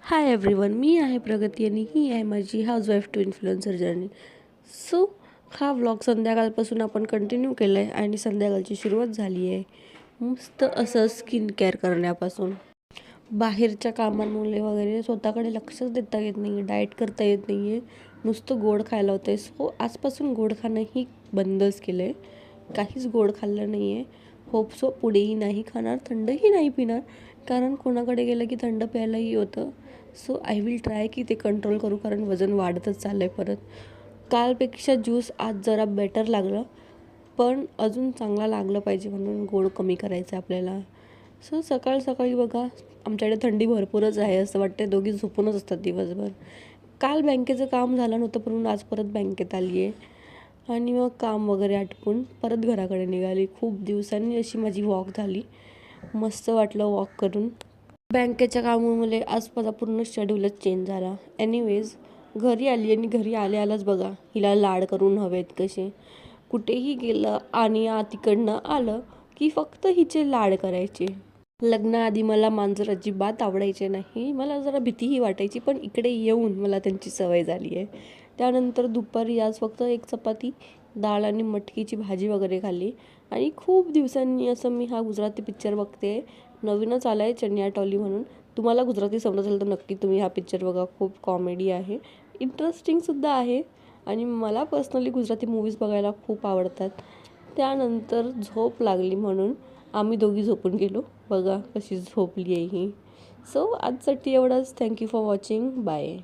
Hi everyone, मी आहे प्रगती आणि ही आहे माझी housewife to influencer journey. So हा व्लॉग संध्याकाळपासून आपण कंटिन्यू केला आहे आणि संध्याकाळची सुरुवात झाली आहे मस्त असं स्किन केअर करण्यापासून. बाहेरच्या कामांमुळे वगैरे स्वतःकडे लक्षच देता येत नाही आहे, डाएट करता येत नाही आहे, नुसतं गोड खायला होतं आहे. सो आजपासून गोड खाणंही बंदच केलं आहे, काहीच गोड खाल्लं नाही आहे. होप सो पुढेही नाही खाणार, थंडही नाही पिणार, कारण कोणाकडे गेलं की थंड प्यायलाही होतं. सो आय विल ट्राय की ते कंट्रोल करू, कारण वजन वाढतच चाललं आहे परत. कालपेक्षा ज्यूस आज जरा बेटर लागलं, पण अजून चांगला लागलं पाहिजे म्हणून गोड कमी करायचं आहे आपल्याला. सो सकाळ सकाळी बघा, आमच्याकडे थंडी भरपूरच आहे, असं वाटतं दोघी झोपूनच असतात दिवसभर. काल बँकेचं काम झालं नव्हतं म्हणून आज परत बँकेत आली आहे आणि मग काम वगैरे आटपून परत घराकडे निघाली. खूप दिवसांनी अशी माझी वॉक झाली, मस्त वाटलं वॉक करून. बँकेच्या कामामुळे आज माझा पूर्ण शेड्यूलच चेंज झाला. एनिवेज घरी आली आणि घरी आल्यालाच बघा हिला लाड करून हवेत कसे. कुठेही गेलं आणि तिकडनं आलं की फक्त हिचे लाड करायचे. लग्नाआधी मला मांजर अजिबात आवडायचे नाही, मला जरा भीतीही वाटायची, पण इकडे येऊन मला त्यांची सवय झाली आहे. त्यानंतर दुपारी आज फक्त एक चपाती, डाळ आणि मटकीची भाजी वगैरे खाल्ली. आणि खूप दिवसांनी असं मी हा गुजराती पिक्चर बघते, नवीनच आला आहे चनिया टॉली म्हणून. तुम्हाला गुजराती समजत असेल तर नक्की तुम्ही हा पिक्चर बघा, खूप कॉमेडी आहे, इंटरेस्टिंगसुद्धा आहे आणि मला पर्सनली गुजराती मूवीज बघायला खूप आवडतात. त्यानंतर झोप लागली म्हणून आम्ही दोघी झोपून गेलो. बघा कशी झोपली आहे ही. सो आजसाठी एवढंच. Thank you for watching. बाय.